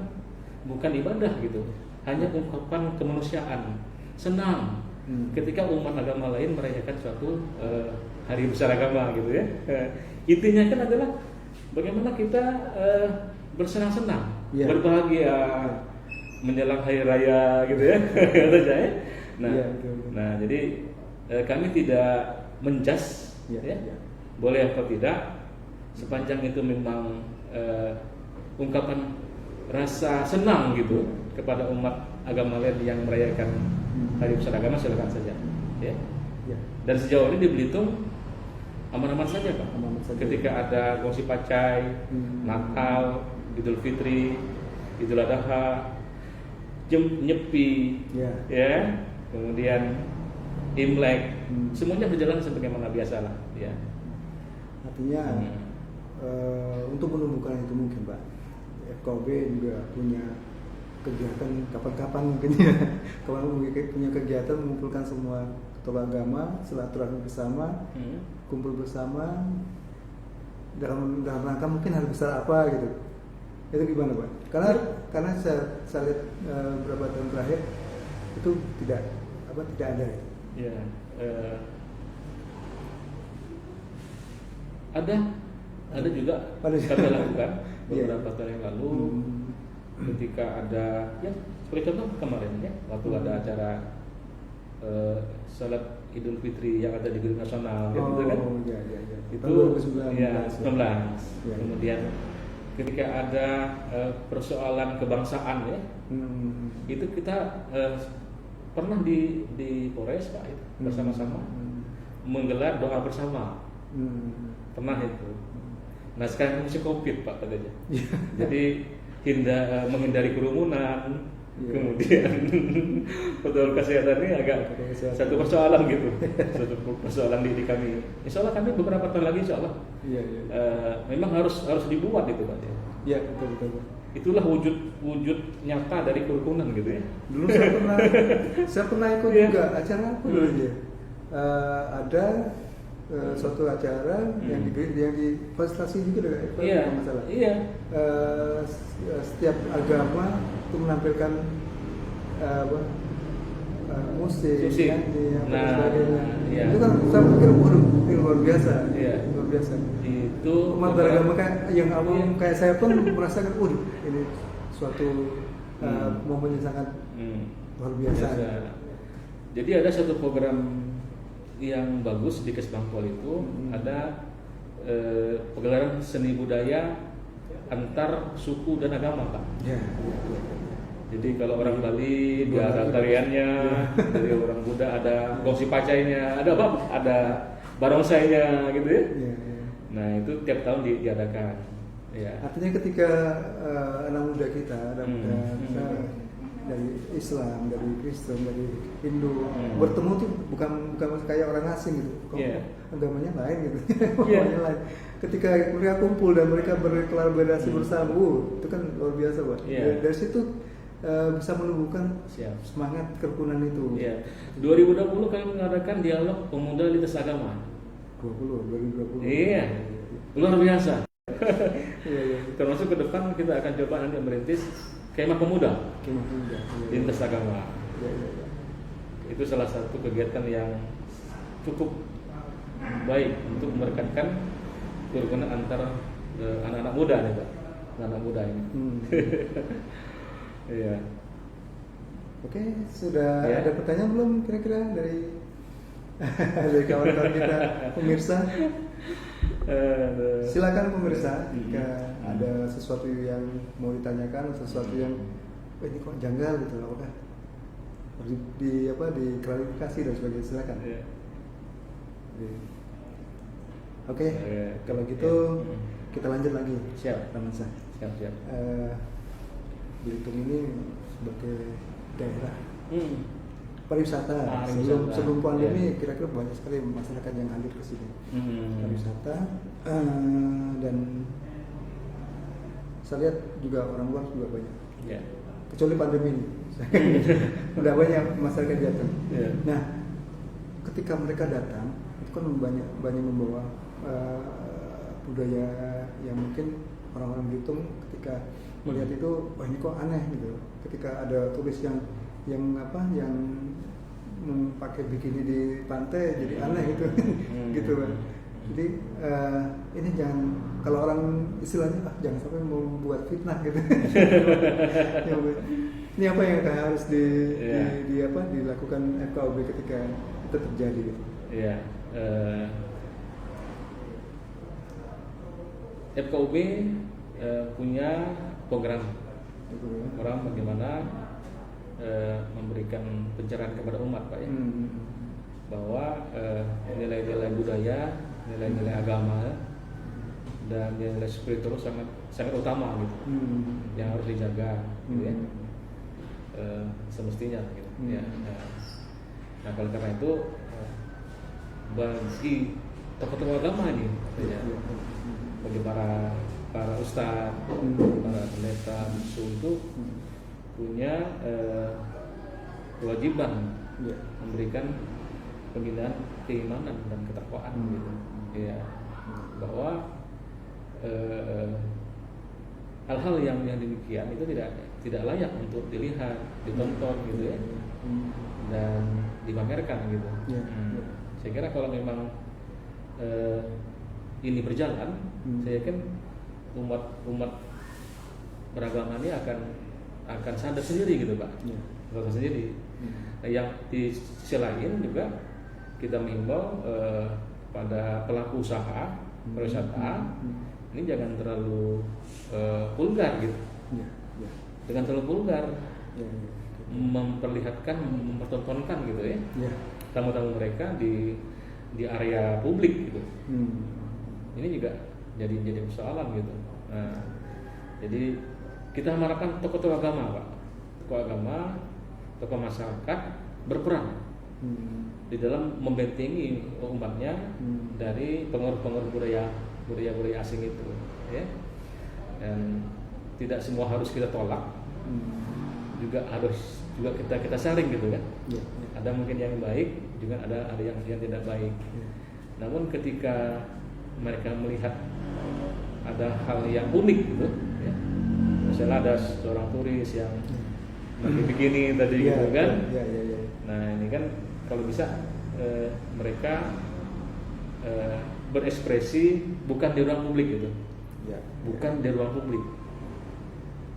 bukan ibadah gitu, hanya ungkapan kemanusiaan, senang ketika umat agama lain merayakan suatu hari besar agama gitu ya. Intinya kan adalah bagaimana kita bersenang-senang, berbahagia menjelang hari raya gitu ya. Nah, jadi kami tidak menjudge boleh atau tidak, sepanjang itu memang ungkapan rasa senang gitu kepada umat agama lain yang merayakan hari besar agama, silakan saja. Dan sejauh ini di Belitung aman-aman saja Pak. Ketika ada gongsi pacai, Natal, Idul Fitri, Idul Adha, Nyepi, kemudian Imlek, semuanya berjalan sebagaimana biasa lah. Artinya untuk menumbuhkan itu mungkin Pak, FKB juga punya kegiatan kapan-kapan mungkin punya kegiatan mengumpulkan semua ketua agama, silaturahmi bersama, kumpul bersama dalam rangka mungkin hari besar apa gitu. Itu gimana Pak? Karena saya lihat beberapa tahun terakhir itu tidak ada. Ada juga kami lakukan beberapa tahun yang lalu. Ketika ada seperti contoh kemarin waktu ada acara salat Idul Fitri yang ada di Gedung Nasional gitu kan. Itu 2019. Kemudian ketika ada persoalan kebangsaan itu kita pernah di Polres Pak bersama-sama menggelar doa bersama. Pernah itu. Nah sekarang musim COVID Pak katanya. Iya. Jadi menghindari kerumunan, Iya. kemudian protokol kesehatan ini agak Protokol kesehatan. satu persoalan gitu, satu persoalan di kami. Insya Allah kami beberapa tahun lagi Insya Allah Iya, iya. memang harus dibuat itu Pak. Iya, betul. Itulah wujud nyata dari kerukunan gitu ya. Dulu saya pernah ikut Iya. juga acara apa dulu ya? Ada suatu acara yang di fasilitasi juga kalau Iya. nggak salah. Iya. Setiap agama itu menampilkan musik, Musik. nyanyi, apa dan Nah, sebagainya. iya. Itu kan saya pikir waduh ini luar biasa, Iya. luar biasa. Itu Umat beragama kayak yang awam kayak saya pun merasakan, waduh ini suatu momen yang sangat luar biasa. Jadi ada satu program yang bagus di Kesbangpol itu ada pegelaran seni budaya antar suku dan agama Pak. Ya. Jadi kalau orang Bali dia ada tariannya, dari orang Buddha ada gongsi pacainya, ada apa? Ada barongsainya gitu ya. Iya, iya. Nah itu tiap tahun diadakan. Ya. Artinya ketika anak muda kita, anak muda misalnya dari Islam, dari Kristen, dari Hindu bertemu tuh bukan kayak orang asing gitu, kok agamanya lain gitu, agamanya lain. Ketika mereka kumpul dan mereka berkolaborasi bersama, itu kan luar biasa Pak. Dari situ bisa menumbuhkan semangat kerukunan itu. Iya. 2020 kami mengadakan dialog pemuda lintas agama. 2020. Iya. Luar biasa. Iya. Termasuk ke depan kita akan coba nanti merintis kemah pemuda lintas agama. Iya. Itu salah satu kegiatan yang cukup baik untuk merekatkan kerukunan antar anak-anak muda nih Pak, anak-anak muda ini. Iya. Oke, sudah Ya. ada pertanyaan belum kira-kira dari dari kawan-kawan kita pemirsa? Silakan pemirsa, jika ada sesuatu yang mau ditanyakan, sesuatu yang ini kok janggal gitu, apakah harus diklarifikasi dan sebagainya, silakan. Iya. Oke, kalau gitu kita lanjut lagi. Siap. Ramansa. Siap. Belitung ini sebagai daerah pariwisata. Pariwisata. Sebelum pandemi kira-kira banyak sekali masyarakat yang hadir ke sini. Pariwisata dan saya lihat juga orang luar juga banyak. Ya. Kecuali pandemi ini, udah banyak masyarakat datang. Ya. Nah, ketika mereka datang, itu kan banyak membawa budaya yang mungkin orang-orang Belitung ketika melihat itu wah ini kok aneh gitu. Ketika ada turis yang pakai bikini di pantai jadi aneh gitu, gitu kan. Jadi ini jangan, kalau orang istilahnya jangan sampai membuat fitnah gitu. Ini apa yang harus dilakukan FKUB ketika itu terjadi gitu. Iya. FKUB punya program bagaimana memberikan pencerahan kepada umat Pak ya, bahwa nilai-nilai budaya, nilai-nilai agama dan nilai spiritual sangat utama gitu, yang harus dijaga gitu ya, semestinya gitu ya. Nah kalau karena itu bagi tokoh-tokoh agama ini katanya, bagi para ustadz, para pendeta, bisu itu punya kewajiban memberikan pembinaan keimanan dan ketakwaan gitu, ya, bahwa hal-hal yang demikian itu tidak layak untuk dilihat, ditonton gitu ya, dan dipamerkan gitu. Saya kira kalau memang ini berjalan, saya yakin umat beragama ini akan sadar sendiri gitu Pak, sadar sendiri. Yang di sisi lain juga kita mengimbau pada pelaku usaha pariwisata ini jangan terlalu vulgar gitu, jangan terlalu vulgar, memperlihatkan, mempertontonkan gitu ya, tamu-tamu mereka di area publik gitu. Ini juga jadi persoalan gitu. Nah, jadi kita harapkan tokoh-tokoh agama, Pak, tokoh agama, tokoh masyarakat berperan di dalam membentengi umatnya dari pengaruh-pengaruh budaya asing itu, ya. Dan tidak semua harus kita tolak, juga kita saring gitu kan. Ada mungkin yang baik, juga ada yang tidak baik. Namun ketika mereka melihat ada hal yang unik gitu, ya. Misalnya ada seorang turis yang pakai bikini tadi gitu kan. Nah ini kan kalau bisa mereka berekspresi bukan di ruang publik gitu, bukan di ruang publik.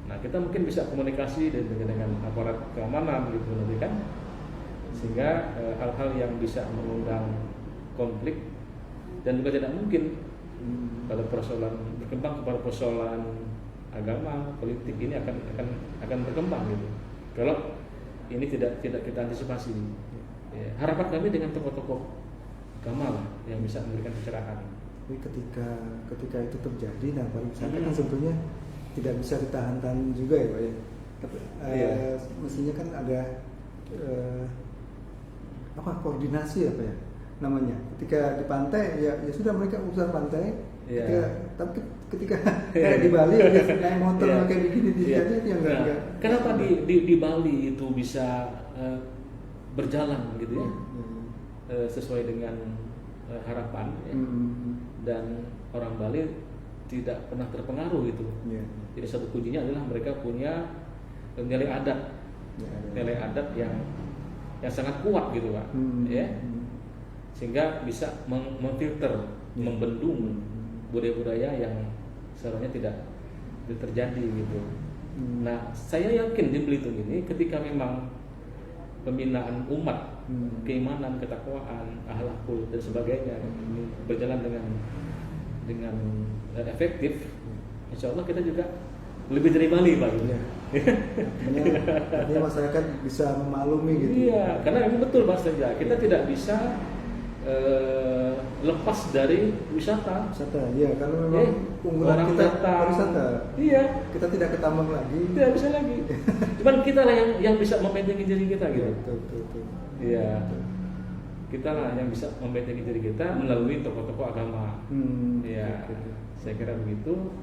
Nah kita mungkin bisa komunikasi dengan aparat keamanan gitu nanti kan, sehingga hal-hal yang bisa mengundang konflik dan juga tidak mungkin pada persoalan berkembang kepada persoalan agama politik ini akan berkembang gitu kalau ini tidak kita antisipasi. Ya, harapan kami dengan tokoh-tokoh agama lah yang bisa memberikan pencerahan. Tapi ketika itu terjadi, nah pariwisata kan sebetulnya tidak bisa ditahan-tahan juga ya, Pak ya. Mestinya kan ada koordinasi apa ya namanya. Ketika di pantai ya sudah mereka urusan pantai. Tapi ketika di Bali naik motor kayak begini di yang enggak. Kenapa di Bali itu bisa berjalan gitu ya, sesuai dengan harapan ya. Dan orang Bali tidak pernah terpengaruh gitu. Jadi satu kuncinya adalah mereka punya nilai adat, nilai adat yang sangat kuat gitu Pak, ya, sehingga bisa memfilter, membendung budaya-budaya yang seharusnya tidak terjadi gitu. Nah, saya yakin di Belitung ini ketika memang pembinaan umat, keimanan, ketakwaan, akhlakul dan sebagainya berjalan dengan efektif, insya Allah kita juga lebih dari Bali Pak. Artinya masyarakat bisa memaklumi gitu. Iya, karena ini betul Mas Teja, kita tidak bisa lepas dari wisata. Iya, karena memang unggulan kita pariwisata. Iya. Kita tidak ketambang lagi. Tidak bisa lagi. Cuman kita lah yang bisa membentengi diri kita gitu. Betul. Iya. Kita lah yang bisa membentengi diri kita melalui tokoh-tokoh agama. Iya. Saya kira begitu.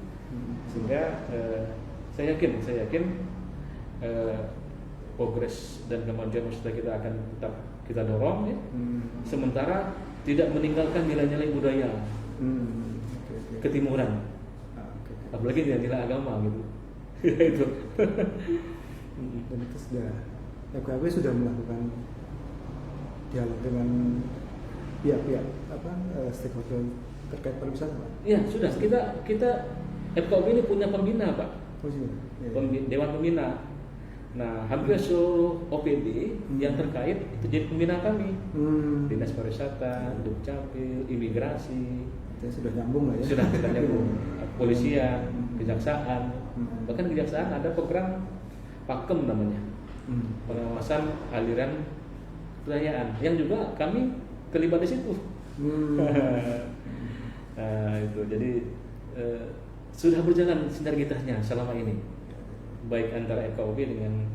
Sehingga saya yakin progres dan kemajuan wisata kita akan tetap kita dorong ya. Sementara tidak meninggalkan nilai-nilai budaya ketimuran, apalagi nilai agama gitu. Itu. Dan itu FKB sudah melakukan dialog dengan pihak-pihak stakeholder terkait pariwisata, Pak. Iya sudah, kita FKB ini punya pembina Pak. Dewan pembina. Nah, hampir seluruh OPD yang terkait itu jadi pembina kami. Dinas Pariwisata, Dukcapil, Imigrasi. Sudah nyambung lah ya. Sudah kita nyambung. Kepolisian, Kejaksaan. Bahkan Kejaksaan ada program Pakem namanya. Pengawasan aliran kekayaan yang juga kami terlibat di situ. Nah, itu jadi sudah berjalan sinergitasnya selama ini. Baik antara FKUB dengan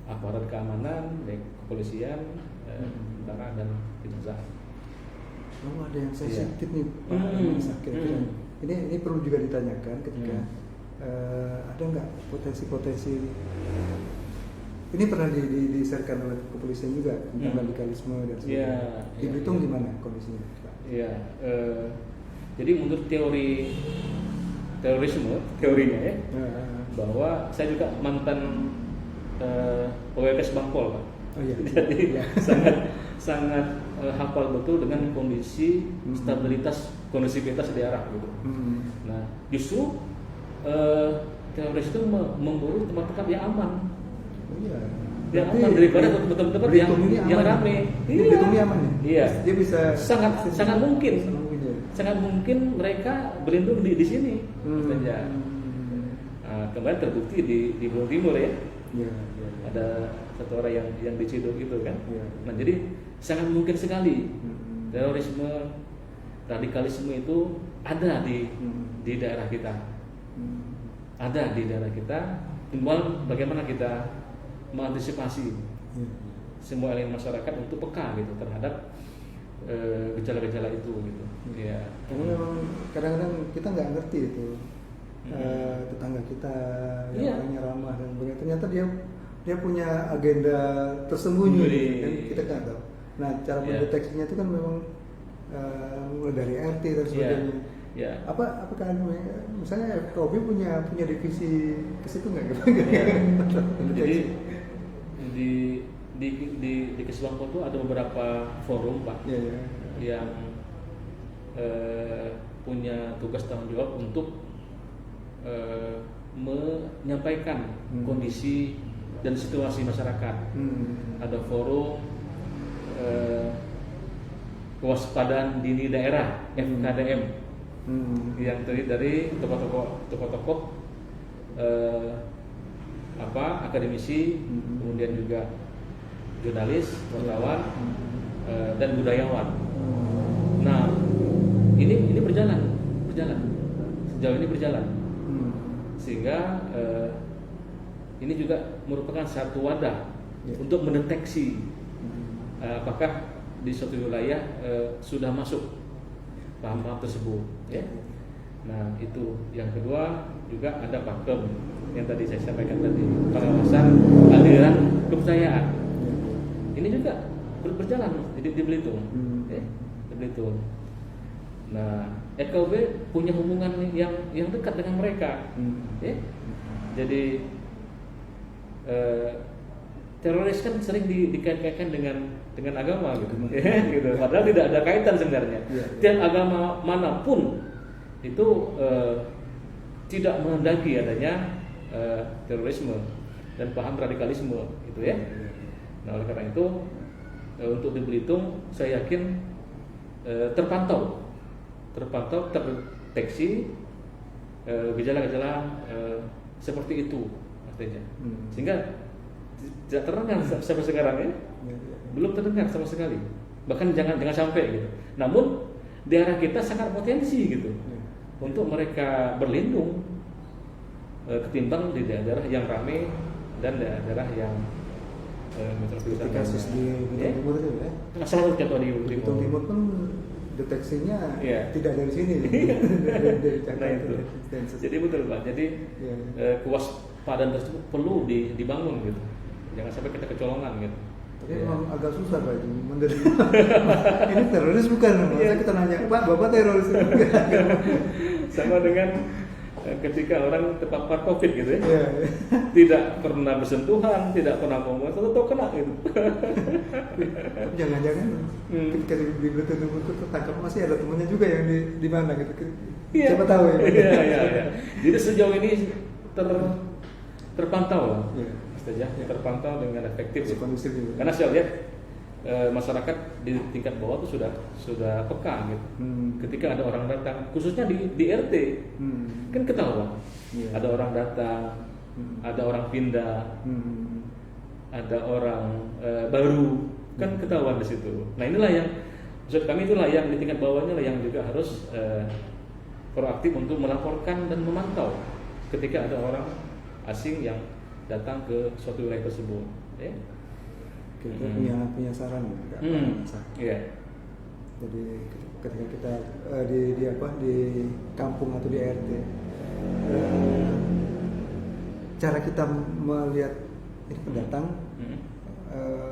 aparat keamanan, baik kepolisian, tentara dan kejaksaan. Ada yang sensitif nih Pak. Ini perlu juga ditanyakan ketika ada nggak potensi-potensi ini pernah diserahkan oleh kepolisian juga tentang radikalisme dan sebagainya. Di Belitung gimana kondisinya, Pak? Iya, jadi menurut teorinya ya, bahwa saya juga mantan pegawai Kesbangpol Pak. Jadi sangat hafal betul dengan kondisi stabilitas kondusivitas daerah gitu. Nah justru teroris itu memburu tempat-tempat yang aman. Yang aman daripada tempat-tempat yang ramai. Iya. Iya. Dia bisa sangat mungkin mereka berlindung di sini. Saja. Kemarin terbukti di Belitung Timur ya. Ada satu orang yang diciduk gitu kan. Nah jadi sangat mungkin sekali terorisme, radikalisme itu ada di daerah kita, ada di daerah kita. Tinggal bagaimana kita mengantisipasi semua elemen masyarakat untuk peka gitu terhadap gejala-gejala itu gitu. Ya. Karena memang kadang-kadang kita nggak ngerti itu tetangga kita yang orangnya ramah dan sebagainya. Ternyata dia punya agenda tersembunyi kan kita nggak tahu. Nah cara mendeteksinya itu kan memang mulai dari RT dan sebagainya. Apakah misalnya FKOB punya divisi ke situ nggak? Jadi di Kesbangpol itu ada beberapa forum Pak yang punya tugas tanggung jawab untuk menyampaikan kondisi dan situasi masyarakat. Ada forum kewaspadaan dini daerah FKDM yang terdiri dari tokoh-tokoh akademisi, kemudian juga jurnalis, wartawan, dan budayawan. Nah, ini berjalan, sejauh ini berjalan, sehingga ini juga merupakan satu wadah untuk mendeteksi apakah di suatu wilayah sudah masuk paham-paham tersebut. Ya. Nah, itu yang kedua juga ada pakem yang tadi saya sampaikan tadi, pengawasan aliran kepercayaan. Ini juga berjalan di Belitung, di Belitung. Nah, FKUB punya hubungan yang dekat dengan mereka. Jadi teroris kan sering dikait-kaitkan dengan agama gitu. Gitu. Padahal tidak ada kaitan sebenarnya. Tiap agama manapun itu tidak menghendaki adanya terorisme dan paham radikalisme gitu ya. Nah, oleh karena itu untuk di Belitung saya yakin terpantau terdeteksi gejala-gejala seperti itu artinya. Sehingga tidak terdengar sampai sekarang ya. Belum terdengar sama sekali. Bahkan jangan sampai gitu. Namun daerah kita sangat potensi gitu untuk mereka berlindung ketimbang di daerah yang ramai dan daerah yang metropolitan. Kasus di Belitung Timur itu ya. Salah satu contoh di Belitung Timur pun deteksinya tidak dari sini. dari nah itu. Jadi betul Pak. Jadi kewaspadaan tersebut perlu dibangun gitu. Jangan sampai kita kecolongan gitu. Tapi memang agak susah Pak itu menerima. Ini teroris bukan? Masa kita nanya, Pak, Bapak teroris? Sama dengan ketika orang terpapar COVID gitu ya. Tidak pernah bersentuhan, tidak pernah ngomong, atau kena gitu. Jangan-jangan ketika di Belitung itu tertangkap masih ada temannya juga yang di mana gitu. Siapa tahu ya. Iya. Jadi sejauh ini terpantau lah. Terpantau dengan efektif gitu. Karena saya lihat masyarakat di tingkat bawah itu sudah peka gitu. Ketika ada orang datang, khususnya di RT, kan ketahuan. Ada orang datang, ada orang pindah, ada orang baru, kan ketahuan di situ. Nah inilah yang maksud kami, itulah yang di tingkat bawahnya lah yang juga harus proaktif untuk melaporkan dan memantau ketika ada orang asing yang datang ke suatu wilayah tersebut. Ya. Kita punya saran nggak? Jadi ketika kita di kampung atau di RT, cara kita melihat ini pendatang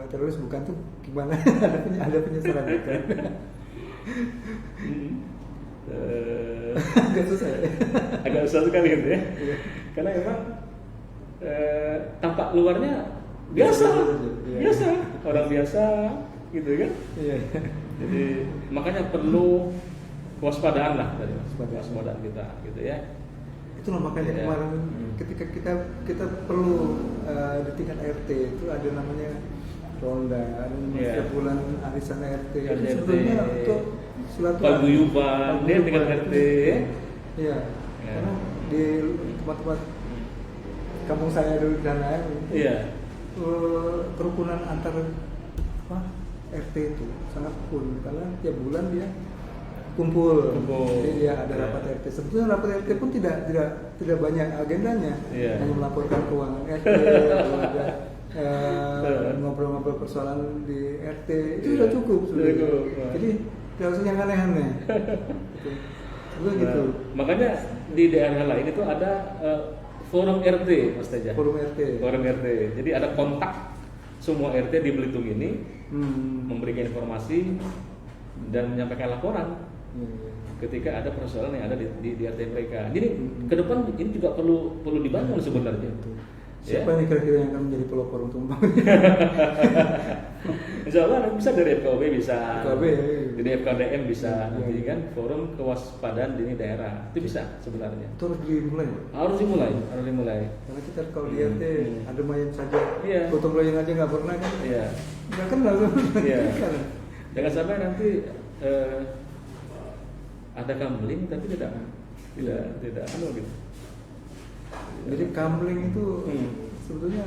teroris bukan tuh gimana? ada punya saran kan? Agak susah sekali gitu ya. Karena memang tampak luarnya biasa orang biasa gitu kan. Jadi makanya perlu kewaspadaan lah, dari kewaspadaan kita gitu ya. Itulah makanya kemarin ketika kita perlu di tingkat RT itu ada namanya ronda, ada setiap bulan arisan RT. Sebetulnya untuk paguyuban dia tingkat RT. Karena di tempat-tempat kampung saya dulu dan lain, kerukunan antar RT itu sangat full karena tiap bulan dia kumpul. Kumpul. Jadi dia ada rapat RT. Sebetulnya rapat RT pun tidak banyak agendanya, Iya. hanya melaporkan keuangan RT, lalu ada ngobrol-ngobrol persoalan di RT, itu Iya. sudah cukup. Sudah. Cukup. Jadi tidak usah yang aneh-aneh. Gitu. Sebetulnya gitu. Makanya di daerah lain itu ada forum RT, Mas Teja. Forum RT. Forum RT. Jadi ada kontak semua RT di Belitung ini, memberikan informasi dan menyampaikan laporan Iya. ketika ada persoalan yang ada di RT mereka. Jadi ke depan ini juga perlu dibangun sebenarnya. Siapa nih kira-kira yang akan menjadi pelopor untuk membangun? Insya Allah bisa dari FKUB bisa, FKUB, ya. dari FKDM bisa, Ya, nanti ya. kan forum kewaspadaan dini daerah itu bisa sebenarnya. Itu harus dimulai. Harus dimulai. Karena kita kalau di RT ada main saja, Iya. gotong royong aja nggak pernah kan? Iya. Nggak kenal kan? Iya. Jangan sampai nanti ada gambling tapi tidak anu gitu. Jadi gambling itu sebetulnya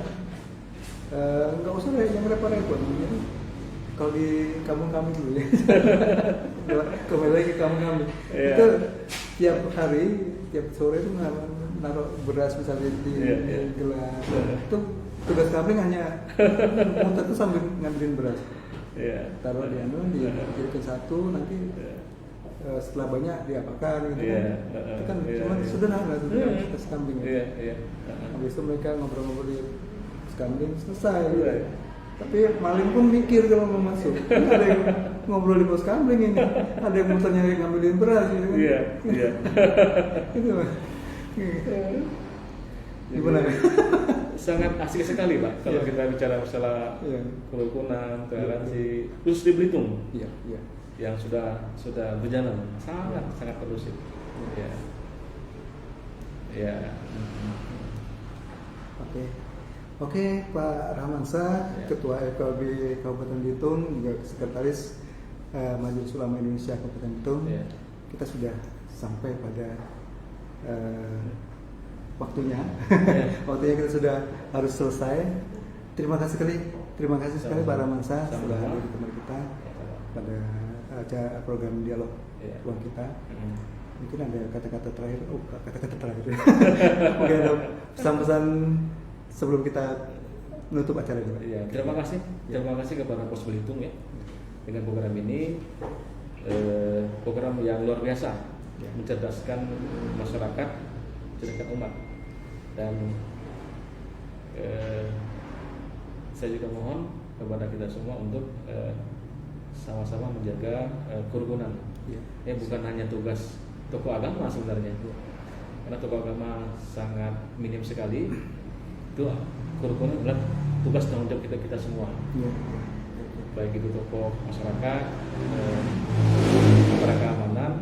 nggak usah yang repot-repot. Jadi kalau di kampung kami dulu ya, kembali lagi ke kampung kami, Iya. itu tiap hari, tiap sore itu naruh beras misalnya di Iya. gelas. Iya. Itu tugas gambling hanya muter tuh sambil ngambilin beras. Iya. Taruh di anu, dijadikan satu, nanti setelah banyak diapakan gitu Iya. kan. Itu kan Iya, cuma iya. sederhana tugas kambing. Iya, iya. Habis itu mereka ngobrol-ngobrol di kambing selesai. Iya. Tapi maling pun mikir kalau mau masuk. Kan ada yang ngobrol di pos kambing ini, ada yang muter nyari ngambilin beras gitu kan. Iya, iya. Itu Mas. Gimana? Sangat asik sekali, Pak, kalau Iya. kita bicara masalah Iya. kerukunan, toleransi, khusus di Belitung Iya, iya. yang sudah berjalan sangat kondusif. Ya. Ya. Oke, Pak Rahmansa, Ya. Ketua FKB Kabupaten Belitung, juga Sekretaris Majelis Ulama Indonesia Kabupaten Belitung. Ya. Kita sudah sampai pada waktunya. Ya. Waktunya kita sudah harus selesai. Terima kasih sekali Pak Rahmansa sudah Sama-sama. hadir di tempat kita pada acara program dialog Ya. ruang kita. Mm. Mungkin ada kata-kata terakhir. Kata-kata terakhir. Mungkin ada pesan-pesan sebelum kita menutup acara ini, Pak. Ya, terima kasih kepada Pos Belitung ya dengan program ini, program yang luar biasa, Ya. mencerdaskan masyarakat, mencerdaskan umat, dan saya juga mohon kepada kita semua untuk sama-sama menjaga kerukunan. Ya. Bukan hanya tugas tokoh agama sebenarnya, karena tokoh agama sangat minim sekali. Itu kerukunan adalah tugas tanggung jawab kita semua, Ya. baik itu tokoh masyarakat, aparat keamanan,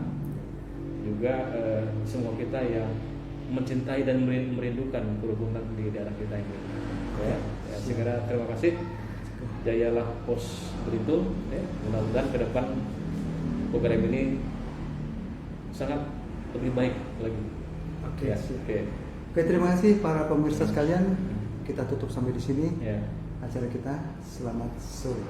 juga semua kita yang mencintai dan merindukan kerukunan di daerah kita ini. Segera terima kasih. Jayalah Pos Belitung. Mudah-mudahan ke depan program ini sangat lebih baik lagi. Oke. Oke. Oke, terima kasih para pemirsa sekalian. Kita tutup sampai di sini Ya. acara kita. Selamat sore.